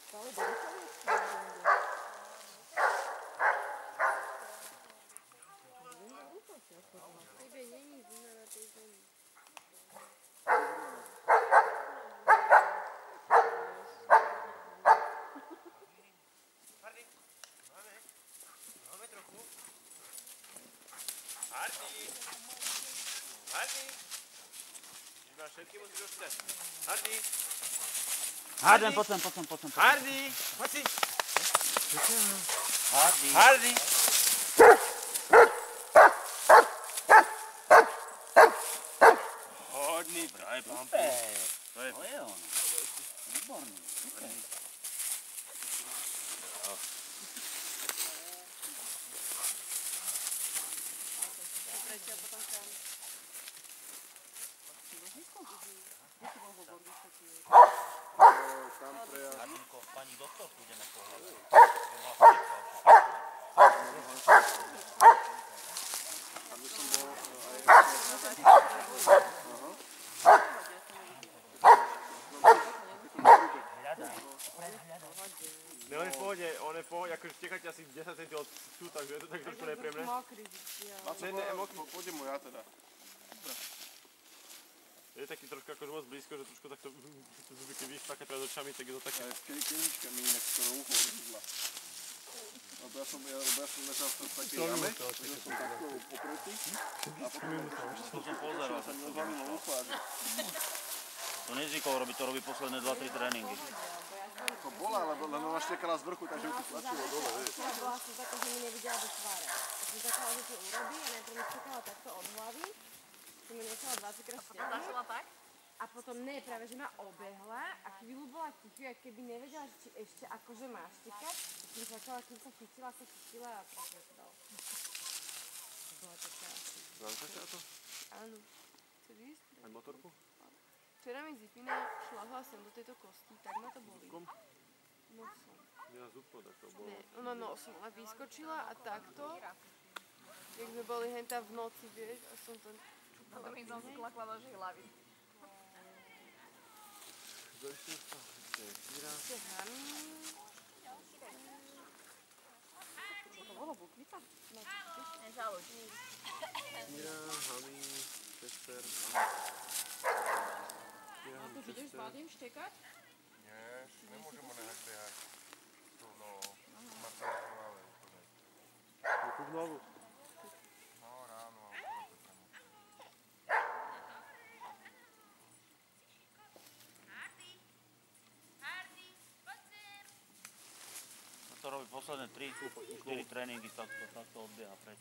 Stále do rukaviec? Tebe není zima na tej zemi. Hardy, máme trochu. Hardy! Hardy! Když máš všetky, musíš dostať. Hardy! Hardy, poď sem. Hardy! Poď si! Hardy. Hardy! Hodný, Vraj, pampi. To je ono. Výborný. Hardinko, pani doktorku ideme pohľadať. Ne, on je v pohode, akože tekať asi 10 cm od tu, takže je to tak trošku nepríjemné. Pôjdem mu ja teda. Je taký trošku akože moc blízko, že trošku takto keď vidíš také pred očami, tak je to také... Aj v kenička mi inak skoro ucho odhýzla. Lebo ja som ležal v takej jame, že som takto opretý a potom pozeral. sa mi odvalilo ucho a že... To nezvykol robiť, to robí posledné 2-3 tréningy. To bola, lebo ona štekala z vrchu, takže ju tu tlačilo dole, vieš. Ja bola som taká, že mi nevidela do tváre. Ja som čakala, že to urobí a najprv mi čakala takto od hlavy. Som mi nechala 20 krát stiahnuť. tak? A potom ne, práve že ma obehla a chvíľu bola ticho, jak keby nevedela, že či ešte akože má štekať. Kým začala, kým sa chytila a tak je to dalo. To bola taká asi. Zaujímavé to? Áno. Chceš ísť? Aj motorku? Včera mi Zipina šľahla sem do tejto kosti, tak ma to bolí. Zubkom? Nosom. Ja zubkom, tak to bolo. Ne, ona nosom. Ona vyskočila a takto. Jak sme boli henta v noci, vieš, a som to... A druhým som si klakla do hlavy. Kto ešte ostal? Kýra. Ešte Hami. Čo to bolo, Bukvita? No, Nežaluj. Kýra, Hami, Čester. a to ideš s Vadim štekať? Nie, nemôžem ho nehať behať. Tu, no, Marcelka máme úplne. Kúp novú. No, ráno a úplne to tam. To robí posledné 3-4 tréningy, takto odbieha preč.